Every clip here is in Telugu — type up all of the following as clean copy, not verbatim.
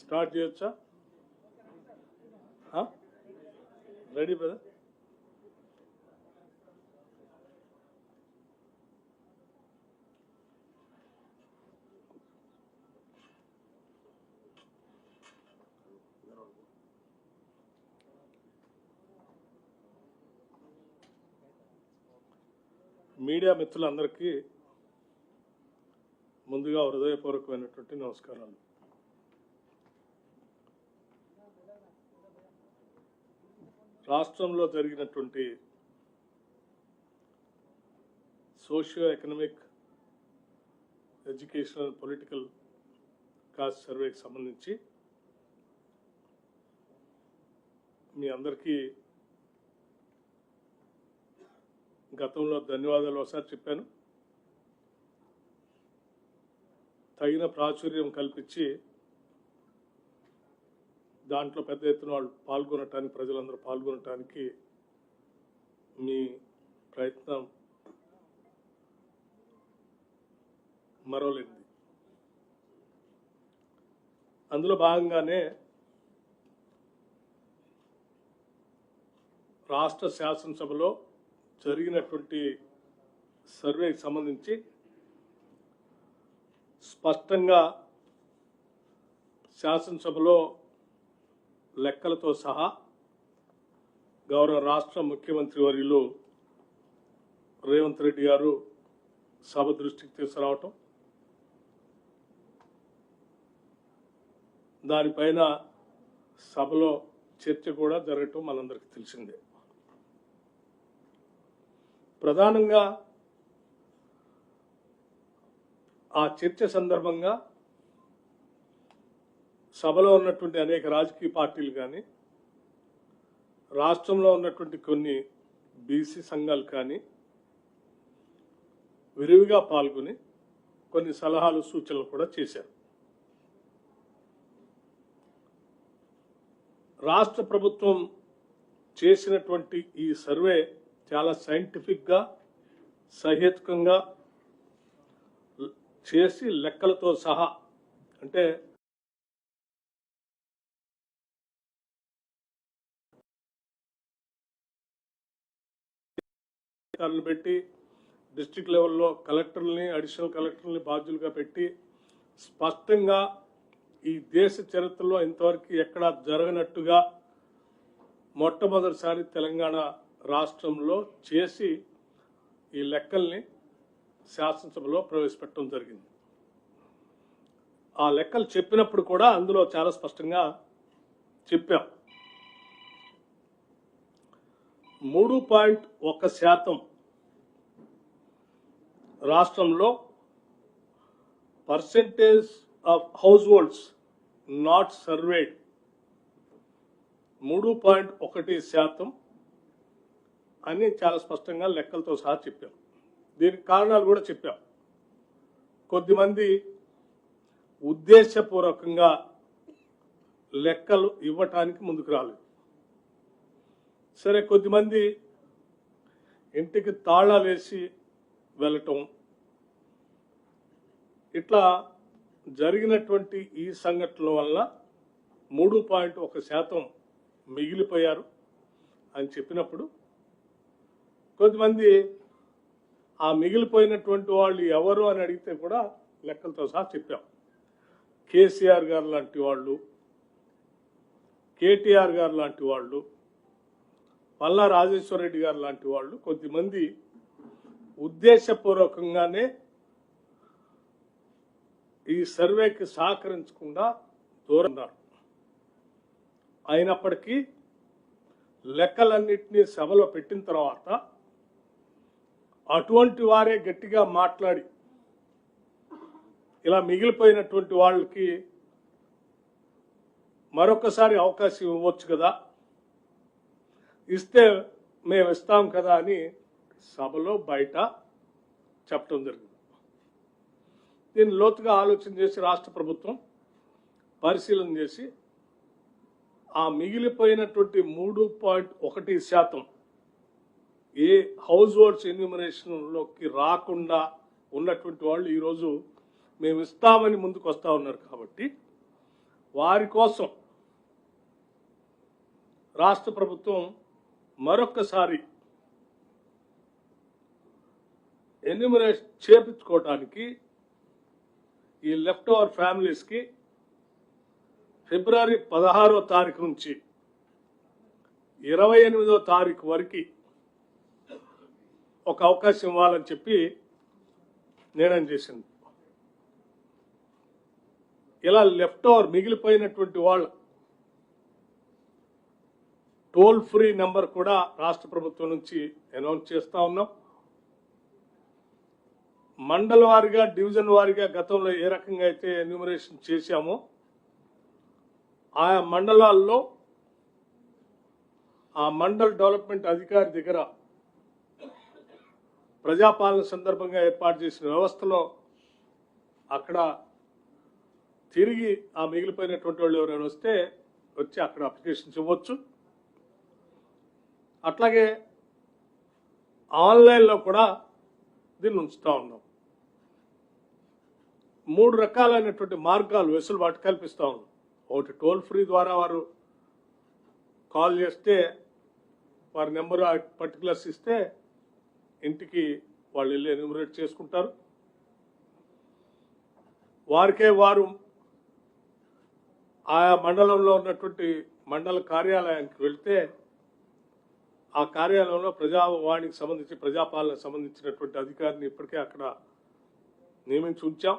స్టార్ట్ చేయొచ్చా? Ready brother? మీడియా మిత్రులందరికీ ముందుగా హృదయపూర్వకమైనటువంటి నమస్కారాలు. రాష్ట్రంలో జరిగినటువంటి socio economic, educational, political caste సర్వేకి సంబంధించి మీ అందరికీ గతంలో ధన్యవాదాలు ఒకసారి చెప్పాను. తగిన ప్రాచుర్యం కల్పించి దాంట్లో పెద్ద ఎత్తున వాళ్ళు పాల్గొనటానికి, ప్రజలందరూ పాల్గొనటానికి మీ ప్రయత్నం మరోలేంది. అందులో భాగంగానే రాష్ట్ర శాసనసభలో జరిగినటువంటి సర్వేకి సంబంధించి స్పష్టంగా శాసనసభలో లెక్కలతో సహా గౌరవ రాష్ట్ర ముఖ్యమంత్రి వర్యులు రేవంత్ రెడ్డి గారు సభ దృష్టికి తీసుకురావటం, దానిపైన సభలో చర్చ కూడా జరగటం మనందరికీ తెలిసిందే. ప్రధానంగా ఆ చర్చ సందర్భంగా సభలో ఉన్నటువంటి అనేక రాజకీయ పార్టీలు కానీ, రాష్ట్రంలో ఉన్నటువంటి కొన్ని బీసీ సంఘాలు కానీ విరివిగా పాల్గొని కొన్ని సలహాలు, సూచనలు కూడా చేశారు. రాష్ట్ర ప్రభుత్వం చేసినటువంటి ఈ సర్వే చాలా సైంటిఫిక్గా, సహేతుకంగా చేసి లెక్కలతో సహా, అంటే పెట్టి డిస్ట్రిక్ట్ లెవెల్లో కలెక్టర్లని, అడిషనల్ కలెక్టర్లని బాధ్యులుగా పెట్టి స్పష్టంగా ఈ దేశ చరిత్రలో ఇంతవరకు ఎక్కడా జరగనట్టుగా మొట్టమొదటిసారి తెలంగాణ రాష్ట్రంలో చేసి ఈ లెక్కల్ని శాసనసభలో ప్రవేశపెట్టడం జరిగింది. ఆ లెక్కలు చెప్పినప్పుడు కూడా అందులో చాలా స్పష్టంగా చెప్పాం. 3.1% రాష్ట్రంలో percentage of house holds not surveyed 3.1% అని చాలా స్పష్టంగా లెక్కలతో సహా చెప్పాం. దీనికి కారణాలు కూడా చెప్పాం. కొద్దిమంది ఉద్దేశపూర్వకంగా లెక్కలు ఇవ్వటానికి ముందుకు రాలేదు. సరే, కొద్దిమంది ఇంటికి తాళాలు వేసి వెళ్ళటం, ఇట్లా జరిగినటువంటి ఈ సంఘటనల వల్ల 3.1% మిగిలిపోయారు అని చెప్పినప్పుడు కొంతమంది ఆ మిగిలిపోయినటువంటి వాళ్ళు ఎవరు అని అడిగితే కూడా లెక్కలతో సహా చెప్పాం. కేసీఆర్ గారు లాంటి వాళ్ళు, కేటీఆర్ గారు లాంటి వాళ్ళు, పల్లా రాజేశ్వర రెడ్డి గారు లాంటి వాళ్ళు కొద్దిమంది ఉద్దేశపూర్వకంగానే ఈ సర్వేకి సహకరించకుండా దూరన్నారు. అయినప్పటికీ లెక్కలన్నింటినీ సభలో పెట్టిన తర్వాత అటువంటి వారే గట్టిగా మాట్లాడి ఇలా మిగిలిపోయినటువంటి వాళ్ళకి మరొకసారి అవకాశం ఇవ్వచ్చు కదా, ఇస్తే మేము ఇస్తాం కదా అని సభలో బయట చెప్పడం జరిగింది. దీన్ని లోతుగా ఆలోచన చేసి రాష్ట్ర ప్రభుత్వం పరిశీలన చేసి ఆ మిగిలిపోయినటువంటి 3.1% ఏ హౌస్ హోల్డ్స్ ఎన్యూమరేషన్లోకి రాకుండా ఉన్నటువంటి వాళ్ళు ఈరోజు మేము ఇస్తామని ముందుకు వస్తూ ఉన్నారు. కాబట్టి వారి కోసం రాష్ట్ర ప్రభుత్వం మరొక్కసారి ఎన్యూమరేషన్ చేపించుకోవడానికి ఈ లెఫ్ట్ ఓవర్ ఫ్యామిలీస్కి ఫిబ్రవరి 16వ తారీఖు నుంచి 28వ తారీఖు వరకు ఒక అవకాశం ఇవ్వాలని చెప్పి నిర్ణయం చేసింది. ఇలా లెఫ్ట్ ఓవర్ మిగిలిపోయినటువంటి వాళ్ళు టోల్ ఫ్రీ నెంబర్ కూడా రాష్ట్ర ప్రభుత్వం నుంచి అనౌన్స్ చేస్తా ఉన్నాం. మండల వారీగా డివిజన్ వారీగా గతంలో ఏ రకంగా అయితే ఎన్యూమరేషన్ చేశామో ఆయా మండలాల్లో ఆ మండల్ డెవలప్మెంట్ అధికారి దగ్గర ప్రజాపాలన సందర్భంగా ఏర్పాటు చేసిన వ్యవస్థలో అక్కడ తిరిగి ఆ మిగిలిపోయినటువంటి వాళ్ళు ఎవరైనా వస్తే వచ్చి అక్కడ అప్లికేషన్స్ ఇవ్వచ్చు. అట్లాగే ఆన్లైన్లో కూడా దీన్ని ఉంచుతూ ఉన్నాం. 3 రకాలైనటువంటి మార్గాలు వెసులుబాటు కల్పిస్తూ ఉన్నాం. ఒకటి టోల్ ఫ్రీ ద్వారా వారు కాల్ చేస్తే వారి నెంబర్ పర్టికులర్స్ ఇస్తే ఇంటికి వాళ్ళు వెళ్ళి ఎన్యూమరేట్ చేసుకుంటారు. వారికే వారు ఆయా మండలంలో ఉన్నటువంటి మండల కార్యాలయానికి వెళ్తే ఆ కార్యాలయంలో ప్రజావాణికి సంబంధించి ప్రజాపాలనకు సంబంధించినటువంటి అధికారిని ఇప్పటికే అక్కడ నియమించి ఉంచాం.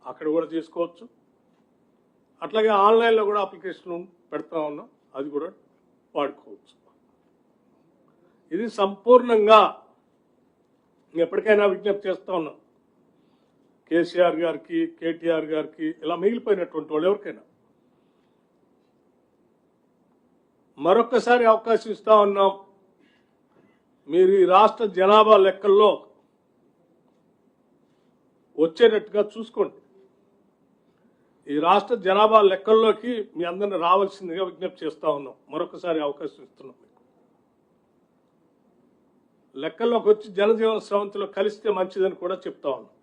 అక్కడ కూడా చేసుకోవచ్చు. అట్లాగే ఆన్లైన్లో కూడా అప్లికేషన్ పెడతా ఉన్నాం, అది కూడా వాడుకోవచ్చు. ఇది సంపూర్ణంగా ఎప్పటికైనా విజ్ఞప్తి చేస్తూ ఉన్నాం. కేసీఆర్ గారికి, కేటీఆర్ గారికి, ఇలా మిగిలిపోయినటువంటి వాళ్ళు ఎవరికైనా మరొక్కసారి అవకాశం ఇస్తా ఉన్నాం. మీరు ఈ రాష్ట్ర జనాభా లెక్కల్లో వచ్చేటట్టుగా చూసుకోండి. ఈ రాష్ట్ర జనాభా లెక్కల్లోకి మీ అందరిని రావాల్సిందిగా విజ్ఞప్తి చేస్తా ఉన్నాం. మరొకసారి అవకాశం ఇస్తున్నాం. మీకు లెక్కల్లోకి వచ్చి జనజీవన స్రవంతిలో కలిస్తే మంచిదని కూడా చెప్తా ఉన్నాం.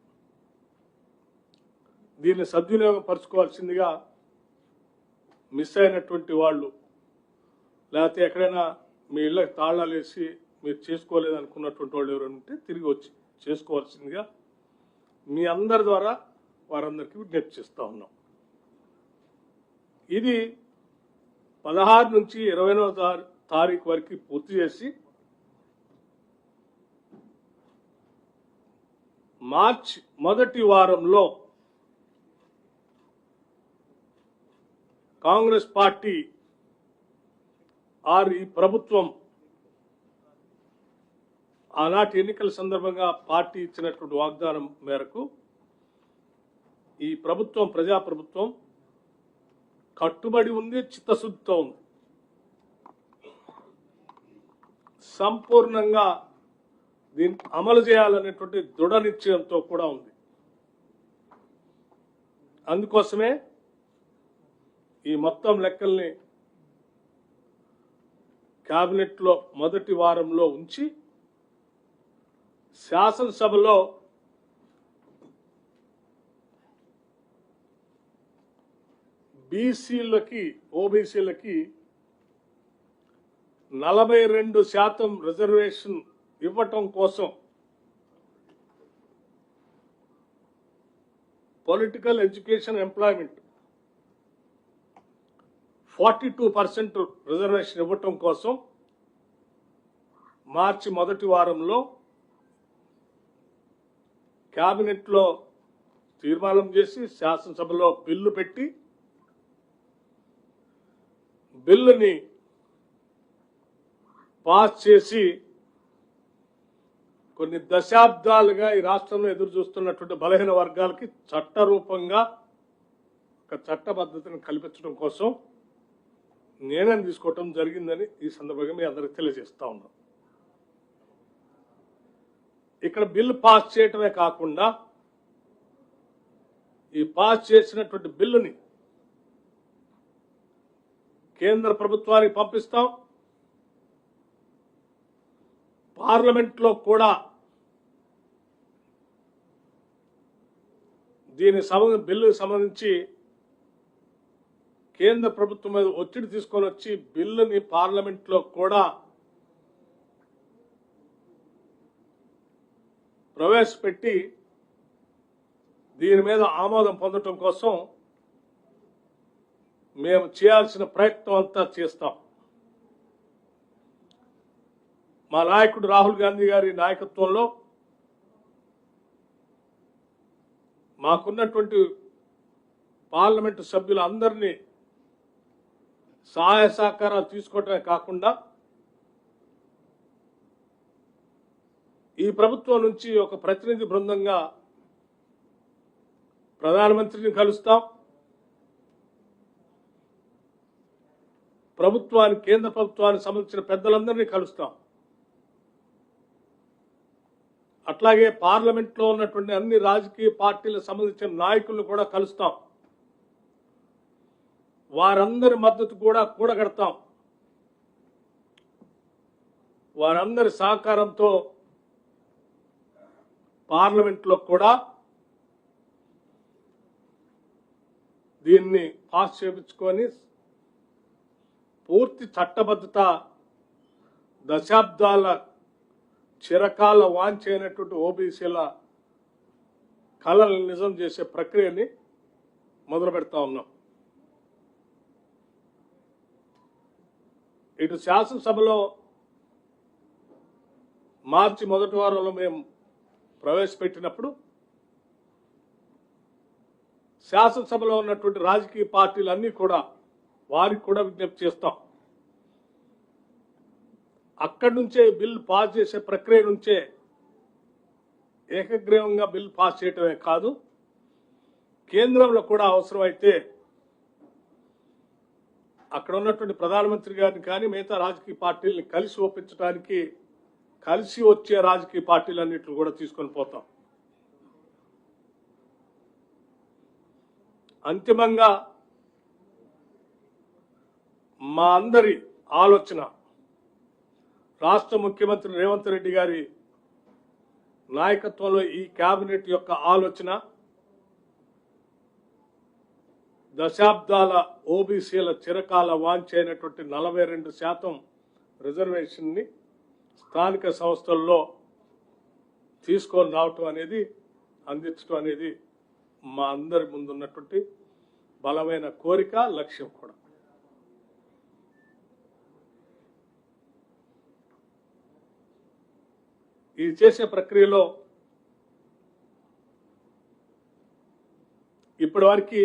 దీన్ని సద్వినియోగం పరచుకోవాల్సిందిగా మిస్ అయినటువంటి వాళ్ళు, లేకపోతే ఎక్కడైనా మీ ఇళ్ళకి తాళాలు వేసి మీరు చేసుకోలేదు అనుకున్నటువంటి వాళ్ళు ఎవరైనా ఉంటే తిరిగి వచ్చి చేసుకోవాల్సిందిగా మీ అందరి ద్వారా వారందరికీ విజ్ఞప్తి చేస్తూ ఉన్నాం. ఇది 16 నుంచి 20వ తారీఖు వరకు పూర్తి చేసి మార్చి మొదటి వారంలో కాంగ్రెస్ పార్టీ ఈ ప్రభుత్వం ఆనాటి ఎన్నికల సందర్భంగా పార్టీ ఇచ్చినటువంటి వాగ్దానం మేరకు ఈ ప్రభుత్వం ప్రజాప్రభుత్వం కట్టుబడి ఉంది, చిత్తశుద్ధితో ఉంది. సంపూర్ణంగా దీన్ని అమలు చేయాలనేటువంటి దృఢ నిశ్చయంతో కూడా ఉంది. అందుకోసమే ఈ మొత్తం లెక్కల్ని కేబినెట్లో మొదటి వారంలో ఉంచి శాసనసభలో బీసీలకి, ఓబీసీలకి 42% రిజర్వేషన్ ఇవ్వటం కోసం పొలిటికల్ ఎడ్యుకేషన్ ఎంప్లాయ్మెంట్ 42% రిజర్వేషన్ ఇవ్వటం కోసం మార్చి మొదటి వారంలో కేబినెట్లో తీర్మానం చేసి శాసనసభలో బిల్లు పెట్టి బిల్లుని పాస్ చేసి కొన్ని దశాబ్దాలుగా ఈ రాష్ట్రంలో ఎదురు చూస్తున్నటువంటి బలహీన వర్గాలకి చట్టరూపంగా ఒక చట్టబద్ధతను కల్పించడం కోసం నిర్ణయం తీసుకోవటం జరిగిందని ఈ సందర్భంగా మీ అందరికి తెలియజేస్తా ఉన్నాం. ఇక్కడ బిల్లు పాస్ చేయటమే కాకుండా ఈ పాస్ చేసినటువంటి బిల్లుని కేంద్ర ప్రభుత్వానికి పంపిస్తాం. పార్లమెంట్లో కూడా దీని బిల్లుకు సంబంధించి కేంద్ర ప్రభుత్వం మీద ఒత్తిడి తీసుకొని వచ్చి బిల్లుని పార్లమెంట్లో కూడా ప్రవేశపెట్టి దీని మీద ఆమోదం పొందడం కోసం మేము చేయాల్సిన ప్రయత్నం అంతా చేస్తాం. మా నాయకుడు రాహుల్ గాంధీ గారి నాయకత్వంలో మాకున్నటువంటి పార్లమెంటు సభ్యులందరినీ సహాయ సహకారాలు తీసుకోవటమే కాకుండా ఈ ప్రభుత్వం నుంచి ఒక ప్రతినిధి బృందంగా ప్రధానమంత్రిని కలుస్తాం, కేంద్ర ప్రభుత్వానికి సంబంధించిన పెద్దలందరినీ కలుస్తాం. అట్లాగే పార్లమెంట్లో ఉన్నటువంటి అన్ని రాజకీయ పార్టీలకు సంబంధించిన నాయకులను కూడా కలుస్తాం. వారందరి మద్దతు కూడా కూడగడతాం. వారందరి సహకారంతో పార్లమెంట్లో కూడా దీన్ని పాస్ చేయించుకొని పూర్తి చట్టబద్ధత, దశాబ్దాల చిరకాల వాంఛైనటువంటి ఓబీసీల కళలను నిజం చేసే ప్రక్రియని మొదలు పెడతా ఉన్నాం. ఇటు శాసనసభలో మార్చి మొదటి వారంలో మేము ప్రవేశపెట్టినప్పుడు శాసనసభలో ఉన్నటువంటి రాజకీయ పార్టీలన్నీ కూడా వారికి కూడా విజ్ఞప్తి చేస్తాం. అక్కడి నుంచే బిల్ పాస్ చేసే ప్రక్రియ నుంచే ఏకగ్రీవంగా బిల్ పాస్ చేయటమే కాదు, కేంద్రంలో కూడా అవసరమైతే అక్కడ ఉన్నటువంటి ప్రధానమంత్రి గారిని కానీ మిగతా రాజకీయ పార్టీలని కలిసి ఒప్పించడానికి కలిసి వచ్చే రాజకీయ పార్టీలన్నింటిని కూడా తీసుకొని పోతాం. అంతిమంగా మా అందరి ఆలోచన రాష్ట్ర ముఖ్యమంత్రి రేవంత్ రెడ్డి గారి నాయకత్వంలో ఈ కేబినెట్ యొక్క ఆలోచన దశాబ్దాల ఓబీసీల చిరకాల వాంఛైనటువంటి 42% రిజర్వేషన్ని స్థానిక సంస్థల్లో తీసుకొని రావటం అనేది, అందించడం అనేది మా అందరి ముందున్నటువంటి బలమైన కోరిక, లక్ష్యం కూడా. ఈ చేసే ప్రక్రియలో ఇప్పటి వరకు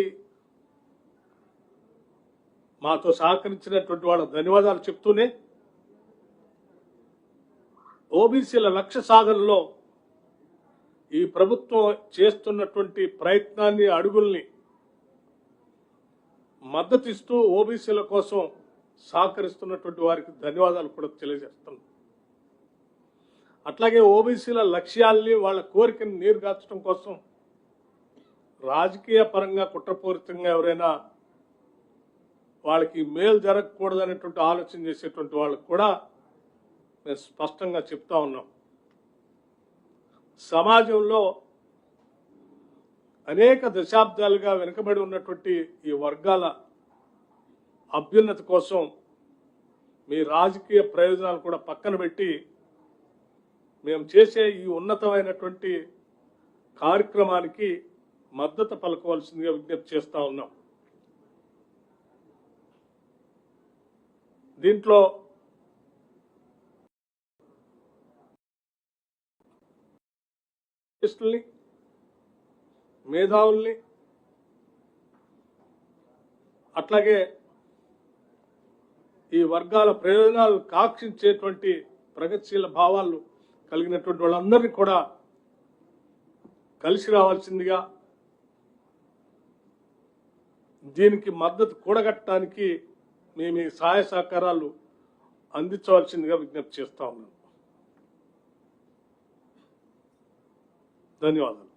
మాతో సహకరించినటువంటి వాళ్ళ ధన్యవాదాలు చెప్తూనే ఓబీసీల లక్ష్య సాధనలో ఈ ప్రభుత్వం చేస్తున్నటువంటి ప్రయత్నాన్ని, అడుగుల్ని మద్దతిస్తూ ఓబీసీల కోసం సహకరిస్తున్నటువంటి వారికి ధన్యవాదాలు కూడా తెలియజేస్తున్నాం. అట్లాగే ఓబీసీల లక్ష్యాల్ని, వాళ్ళ కోరికను నీరుగార్చడం కోసం రాజకీయ పరంగా కుట్రపూరితంగా ఎవరైనా వాళ్ళకి మేలు జరగకూడదనేటువంటి ఆలోచన చేసేటువంటి వాళ్ళకు కూడా మేము స్పష్టంగా చెప్తా ఉన్నాం. సమాజంలో అనేక దశాబ్దాలుగా వెనుకబడి ఉన్నటువంటి ఈ వర్గాల అభ్యున్నతి కోసం మీ రాజకీయ ప్రయోజనాలు కూడా పక్కన పెట్టి మేము చేసే ఈ ఉన్నతమైనటువంటి కార్యక్రమానికి మద్దతు పలకవలసిందిగా విజ్ఞప్తి చేస్తా ఉన్నాం. దీంట్లో మేధావుల్ని, అట్లాగే ఈ వర్గాల ప్రయోజనాలు కాక్షించేటువంటి ప్రగతిశీల భావాలు కలిగినటువంటి వాళ్ళందరినీ కూడా కలిసి రావాల్సిందిగా, దీనికి మద్దతు కూడగట్టడానికి మేము ఈ సహాయ సహకారాలు అందించవలసిందిగా విజ్ఞప్తి చేస్తా ఉన్నాం. ధన్యవాదాలు.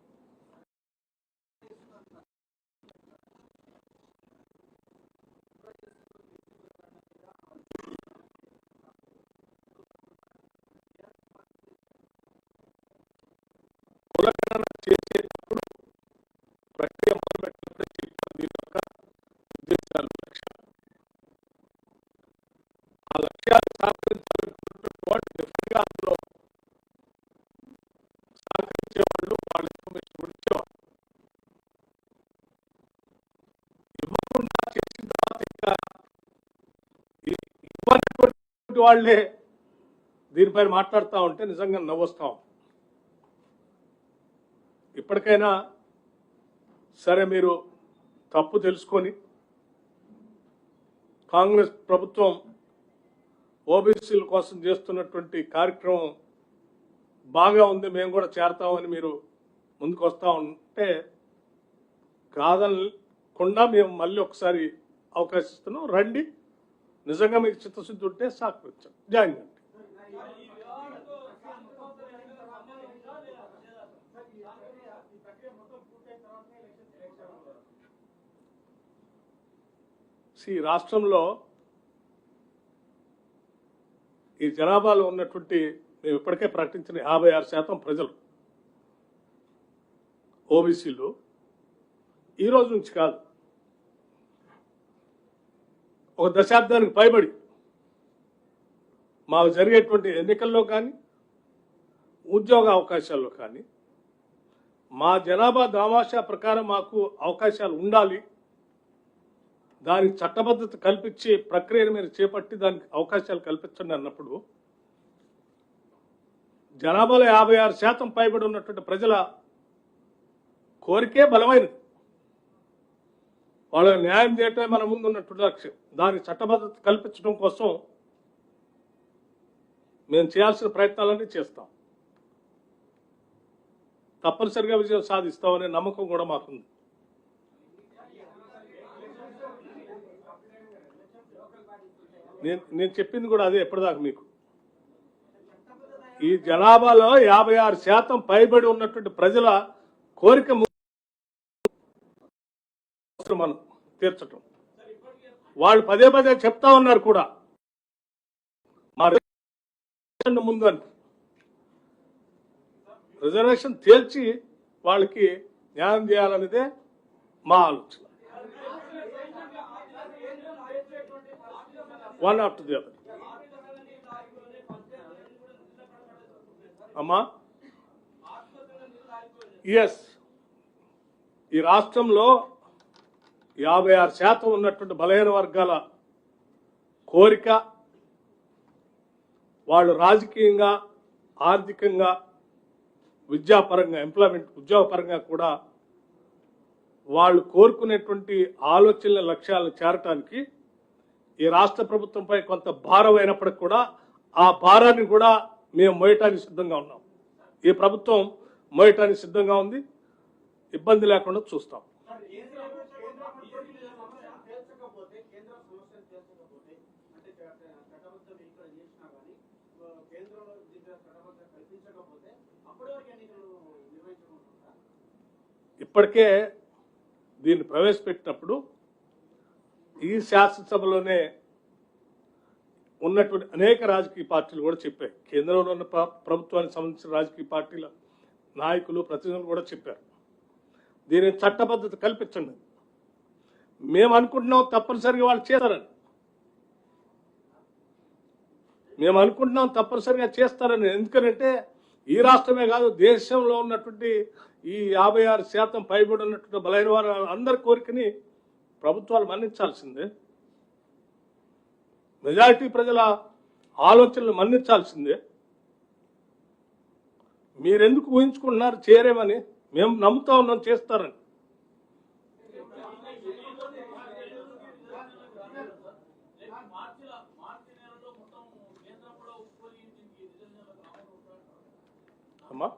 కులగణన చేసేటప్పుడు ప్రక్రియ మొదలుపెట్టినప్పుడు దీని యొక్క ఉద్దేశాలు, లక్ష్యాలు వాళ్ళే దీనిపైన మాట్లాడుతూ ఉంటే నిజంగా నవ్వొస్తాం. ఇప్పటికైనా సరే మీరు తప్పు తెలుసుకొని కాంగ్రెస్ ప్రభుత్వం ఓబీసీల కోసం చేస్తున్నటువంటి కార్యక్రమం బాగా ఉంది, మేము కూడా చేరతామని మీరు ముందుకు వస్తూ ఉంటే కాదనకుండా మేము మళ్ళీ ఒకసారి అవకాశం ఇస్తున్నాం. రండి, నిజంగా మీకు చిత్తశుద్ధి ఉంటే సహకరించండి, జాయిన్ కండి. రాష్ట్రంలో ఈ జనాభాలో ఉన్నటువంటి మేము ఇప్పటికే ప్రకటించిన 56% ప్రజలు ఓబీసీలు ఈ రోజు నుంచి కాదు, ఒక దశాబ్దానికి పైబడి మాకు జరిగేటువంటి ఎన్నికల్లో కానీ ఉద్యోగ అవకాశాల్లో కానీ మా జనాభా దామాషా ప్రకారం మాకు అవకాశాలు ఉండాలి, దానికి చట్టబద్ధత కల్పించి ప్రక్రియను మీరు చేపట్టి దానికి అవకాశాలు కల్పించండి అన్నప్పుడు జనాభాలో 56% పైబడి ఉన్నటువంటి ప్రజల కోరికే బలమైనది. వాళ్ళకి న్యాయం చేయటమే మన ముందు ఉన్నటువంటి లక్ష్యం. దానికి చట్టబద్ధత కల్పించడం కోసం మేము చేయాల్సిన ప్రయత్నాలన్నీ చేస్తాం. తప్పనిసరిగా విజయం సాధిస్తామనే నమ్మకం కూడా మాకుంది. నేను చెప్పింది కూడా అదే ఎప్పటిదాకా మీకు. ఈ జనాభాలో 56% పైబడి ఉన్నటువంటి ప్రజల కోరిక మనం తీర్చటం. వాళ్ళు పదే పదే చెప్తా ఉన్నారు కూడా మా రిజర్వేషన్ ముందు అని. రిజర్వేషన్ తేల్చి వాళ్ళకి న్యాయం చేయాలనేదే మా ఆలోచన. One after the other. అమ్మా ఎస్, ఈ రాష్ట్రంలో 56% ఉన్నటువంటి బలహీన వర్గాల కోరిక, వాళ్ళు రాజకీయంగా, ఆర్థికంగా, విద్యాపరంగా, ఎంప్లాయ్మెంట్ ఉద్యోగపరంగా కూడా వాళ్ళు కోరుకునేటువంటి ఆలోచనల లక్ష్యాలను చేరటానికి ఈ రాష్ట్ర ప్రభుత్వంపై కొంత భారం అయినప్పటికీ కూడా ఆ భారాన్ని కూడా మేము మోయటానికి సిద్ధంగా ఉన్నాం. ఈ ప్రభుత్వం మోయటానికి సిద్ధంగా ఉంది, ఇబ్బంది లేకుండా చూస్తాం. ఇప్పటికే దీన్ని ప్రవేశపెట్టినప్పుడు ఈ శాసనసభలోనే ఉన్నటువంటి అనేక రాజకీయ పార్టీలు కూడా చెప్పాయి, కేంద్రంలో ఉన్న ప్రభుత్వానికి సంబంధించిన రాజకీయ పార్టీల నాయకులు, ప్రతినిధులు కూడా చెప్పారు దీని చట్టబద్ధత కల్పించండి. మేము అనుకుంటున్నాం తప్పనిసరిగా వాళ్ళు చేస్తారని, మేము అనుకుంటున్నాం తప్పనిసరిగా చేస్తారని. ఎందుకంటే ఈ రాష్ట్రమే కాదు, దేశంలో ఉన్నటువంటి ఈ 56% పైబడి ఉన్నటువంటి బలైన వారు అందరి కోరికని ప్రభుత్వాలు మన్నించాల్సిందే, మెజారిటీ ప్రజల ఆలోచనలు మన్నించాల్సిందే. మీరెందుకు ఊహించుకుంటున్నారు చేరేమని? మేము నమ్ముతా ఉన్నాం చేస్తారని. అమ్మా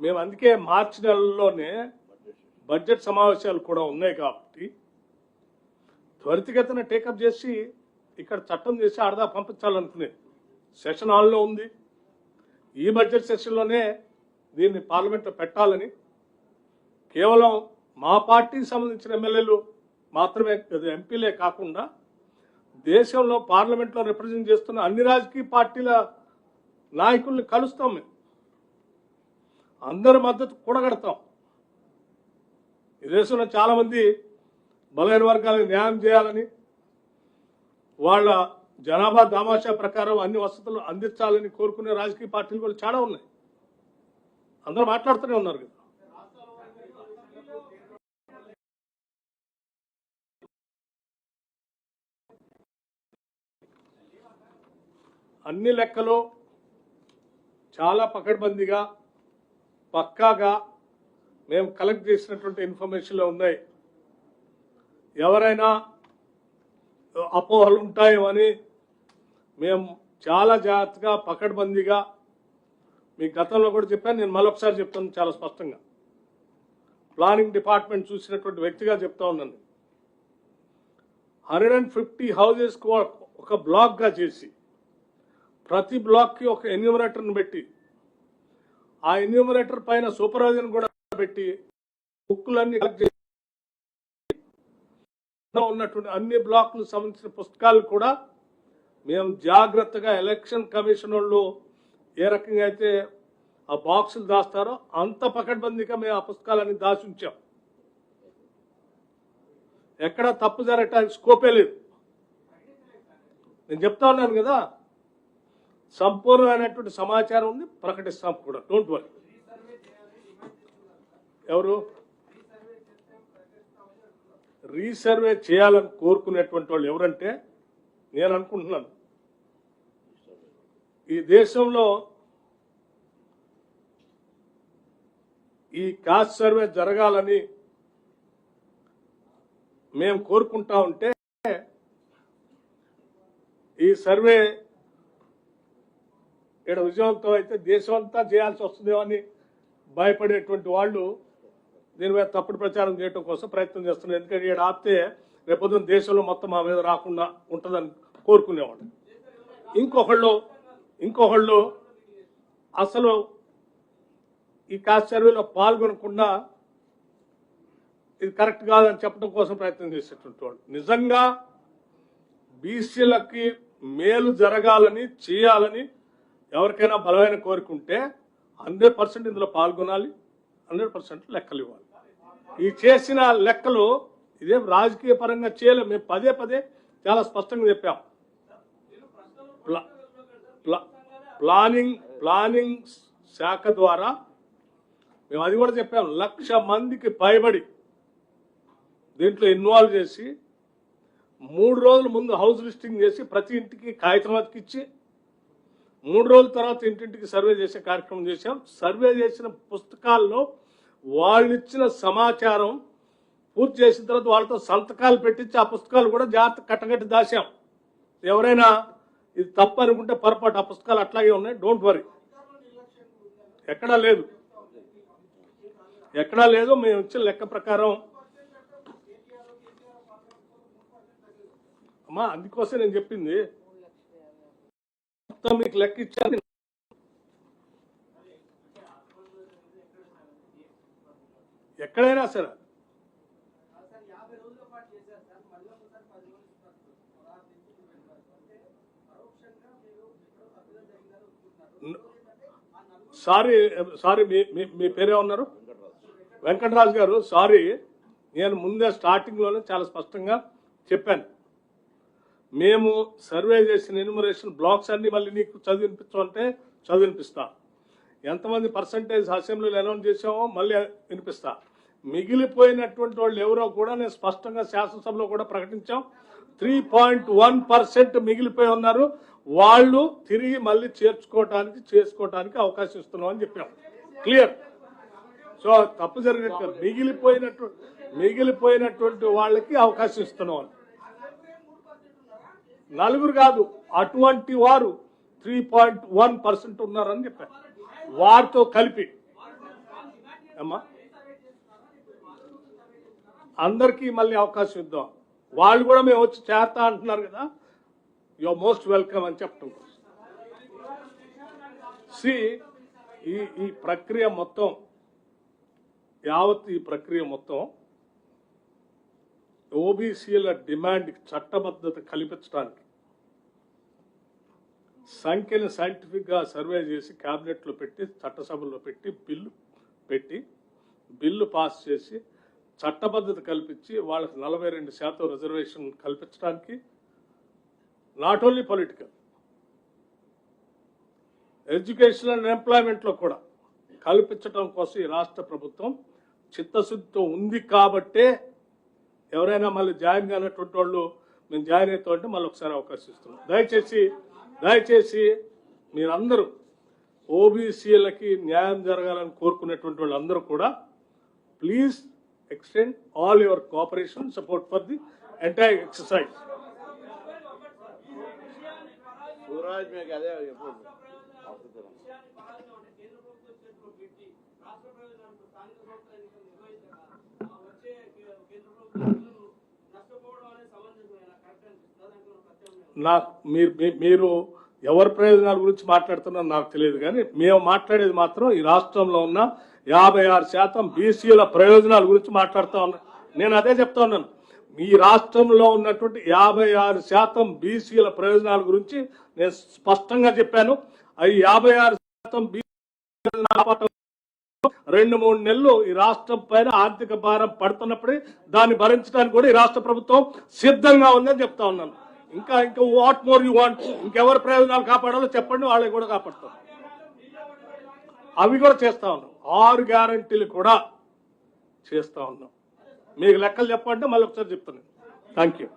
మేము అందుకే మార్చి నెలలోనే బడ్జెట్ సమావేశాలు కూడా ఉన్నాయి కాబట్టి త్వరితగతిన టేకప్ చేసి ఇక్కడ చట్టం చేసి ఆడదా పంపించాలనుకునేది. సెషన్ హాల్లో ఉంది. ఈ బడ్జెట్ సెషన్లోనే దీన్ని పార్లమెంట్లో పెట్టాలని కేవలం మా పార్టీకి సంబంధించిన ఎమ్మెల్యేలు మాత్రమే, ఎంపీలే కాకుండా దేశంలో పార్లమెంట్లో రిప్రజెంట్ చేస్తున్న అన్ని రాజకీయ పార్టీల నాయకుల్ని కలుస్తాం. మేము అందరి మద్దతు కూడగడతాం. ఈ దేశంలో చాలామంది బలహీన వర్గాలకు న్యాయం చేయాలని, వాళ్ళ జనాభా దామాషా ప్రకారం అన్ని వసతులు అందించాలని కోరుకునే రాజకీయ పార్టీలు కూడా చాలా ఉన్నాయి. అందరూ మాట్లాడుతూనే ఉన్నారు కదా. అన్ని లెక్కలు చాలా పకడ్బందీగా పక్కాగా మేము కలెక్ట్ చేసినటువంటి ఇన్ఫర్మేషన్లో ఉన్నాయి. ఎవరైనా అపోహలు ఉంటాయేమని మేము చాలా జాగ్రత్తగా పకడ్బందీగా మీ గతంలో కూడా చెప్పాను, నేను మరొకసారి చెప్తాను చాలా స్పష్టంగా. ప్లానింగ్ డిపార్ట్మెంట్ చూసినటువంటి వ్యక్తిగా చెప్తా ఉన్నాను. 150 హౌజెస్ ఒక బ్లాక్గా చేసి ప్రతి బ్లాక్కి ఒక ఎన్యూమరేటర్ని పెట్టి ఆ ఎన్యూమరేటర్ పైన సూపర్వైజర్ని కూడా పెట్టి బుక్కులన్నీ కలెక్ట్ చేసి ఉన్నటువంటి అన్ని బ్లాక్లు సంబంధించిన పుస్తకాలు కూడా మేము జాగ్రత్తగా ఎలక్షన్ కమిషన్ వాళ్ళు ఏ రకంగా అయితే ఆ బాక్సులు దాస్తారో అంత పకడ్బందీగా మేము ఆ పుస్తకాలన్నీ దాచి ఉంచాం. ఎక్కడ తప్పు జరగటానికి స్కోపే లేదు. నేను చెప్తా ఉన్నాను కదా, సంపూర్ణమైనటువంటి సమాచారం ఉంది, ప్రకటిస్తాం కూడా. Don't worry. ఎవరు రీసర్వే చేయాలని కోరుకునేటువంటి వాళ్ళు ఎవరంటే, నేను అనుకుంటున్నాను ఈ దేశంలో ఈ కాస్ట్ సర్వే జరగాలని మేము కోరుకుంటా ఉంటే ఈ సర్వే ఇక్కడ విజయవంతం అయితే దేశం అంతా చేయాల్సి వస్తుందేమో అని భయపడేటువంటి వాళ్ళు దీని మీద తప్పుడు ప్రచారం చేయడం కోసం ప్రయత్నం చేస్తున్నారు. ఎందుకంటే ఇక్కడ ఆపితే రేపొద్దున దేశంలో మొత్తం మా మీద రాకుండా ఉంటుందని కోరుకునేవాళ్ళు. ఇంకొకళ్ళు అసలు ఈ కాస్ట్ సర్వేలో పాల్గొనకుండా ఇది కరెక్ట్ కాదని చెప్పడం కోసం ప్రయత్నం చేసేటువంటి వాళ్ళు. నిజంగా బీసీలకి మేలు జరగాలని చేయాలని ఎవరికైనా బలమైన కోరుకుంటే 100% ఇందులో పాల్గొనాలి, 100% లెక్కలు ఇవ్వాలి. ఈ చేసిన లెక్కలు ఇదేం రాజకీయ పరంగా చేయలేము. మేము పదే పదే చాలా స్పష్టంగా చెప్పాం. ప్లానింగ్ శాఖ ద్వారా మేము అది కూడా చెప్పాం. 1,00,000 మందికి పైబడి దీంట్లో ఇన్వాల్వ్ చేసి 3 రోజుల ముందు హౌస్ లిస్టింగ్ చేసి ప్రతి ఇంటికి కాగితం అతికిచ్చి 3 రోజుల తర్వాత ఇంటింటికి సర్వే చేసే కార్యక్రమం చేశాం. సర్వే చేసిన పుస్తకాల్లో వాళ్ళు ఇచ్చిన సమాచారం పూర్తి చేసిన తర్వాత వాళ్ళతో సంతకాలు పెట్టించి ఆ పుస్తకాలు కూడా జాగ్రత్త కట్టగట్టి దాశాం. ఎవరైనా ఇది తప్పు అనుకుంటే పొరపాటు, ఆ పుస్తకాలు అట్లాగే ఉన్నాయి. Don't worry. ఎక్కడా లేదు. మేము ఇచ్చిన లెక్క ప్రకారం అమ్మా, అందుకోసం నేను చెప్పింది మొత్తం మీకు లెక్క ఇచ్చాను. ఎక్కడైనా సరే సారీ మీ పేరే ఉన్నారు వెంకటరాజు గారు. సారీ, నేను ముందే స్టార్టింగ్లోనే చాలా స్పష్టంగా చెప్పాను. మేము సర్వే చేసిన ఎన్యూమరేషన్ బ్లాక్స్ అన్ని మళ్ళీ నీకు చదివినిపించమంటే చదివినిపిస్తా. ఎంతమంది పర్సంటేజ్ అసెంబ్లీలో అనౌన్స్ చేసామో మళ్ళీ వినిపిస్తా. మిగిలిపోయినటువంటి వాళ్ళు ఎవరో కూడా నేను స్పష్టంగా శాసనసభలో కూడా ప్రకటించాం. 3.1% మిగిలిపోయి ఉన్నారు. వాళ్ళు తిరిగి మళ్ళీ చేసుకోవటానికి అవకాశం ఇస్తున్నాం అని చెప్పాం. క్లియర్. సో తప్పు జరిగినట్టు మిగిలిపోయినటువంటి వాళ్ళకి అవకాశం ఇస్తున్నాం. 4 కాదు, అటువంటి వారు 3.1% ఉన్నారని చెప్పారు. వారితో కలిపి అమ్మా అందరికీ మళ్ళీ అవకాశం ఇద్దాం. వాళ్ళు కూడా మేము వచ్చి చేస్తా అంటున్నారు కదా, యు ఆర్ మోస్ట్ వెల్కమ్ అని చెప్పడం కోసం. ఈ ప్రక్రియ మొత్తం ఈ ప్రక్రియ మొత్తం ఓబీసీల డిమాండ్ చట్టబద్ధత కల్పించడానికి సంఖ్యను సైంటిఫిక్గా సర్వే చేసి క్యాబినెట్లో పెట్టి చట్టసభల్లో పెట్టి బిల్లు పాస్ చేసి చట్టబద్ధత కల్పించి వాళ్ళకి 42% రిజర్వేషన్ కల్పించడానికి not only political, education and ఎంప్లాయ్మెంట్లో కూడా కల్పించడం కోసం ఈ రాష్ట్ర ప్రభుత్వం చిత్తశుద్ధితో ఉంది. కాబట్టే ఎవరైనా మళ్ళీ జాయిన్ కానటువంటి వాళ్ళు మేము జాయిన్ అవుతామంటే మళ్ళీ ఒకసారి అవకాశం ఇస్తున్నాం. దయచేసి దయచేసి మీరందరూ ఓబీసీలకి న్యాయం జరగాలని కోరుకునేటువంటి వాళ్ళందరూ కూడా please extend all your cooperation support for the entire exercise. सूरज में क्या है మీరు ఎవరి ప్రయోజనాల గురించి మాట్లాడుతున్నారో నాకు తెలియదు, కానీ మేము మాట్లాడేది మాత్రం ఈ రాష్ట్రంలో ఉన్న 56% బీసీల ప్రయోజనాల గురించి మాట్లాడుతా ఉన్నాను. నేను అదే చెప్తా ఉన్నాను, ఈ రాష్ట్రంలో ఉన్నటువంటి 56% బీసీల ప్రయోజనాల గురించి నేను స్పష్టంగా చెప్పాను. ఈ 56% బీసీ 2-3 నెలలు ఈ రాష్ట్రం పైన ఆర్థిక భారం పడుతున్నప్పుడే దాన్ని భరించడానికి కూడా ఈ రాష్ట్ర ప్రభుత్వం సిద్ధంగా ఉందని చెప్తా ఉన్నాను. ఇంకా వాట్ మోర్ యూ వాంట్? ఇంకెవరి ప్రయోజనాలు కాపాడాలో చెప్పండి, వాళ్ళకి కూడా కాపాడుతాం. అవి కూడా చేస్తా ఉన్నాం. 6 గ్యారంటీలు కూడా చేస్తా ఉన్నాం. మీకు లెక్కలు చెప్పంటే మళ్ళీ ఒకసారి చెప్తాను. Thank you.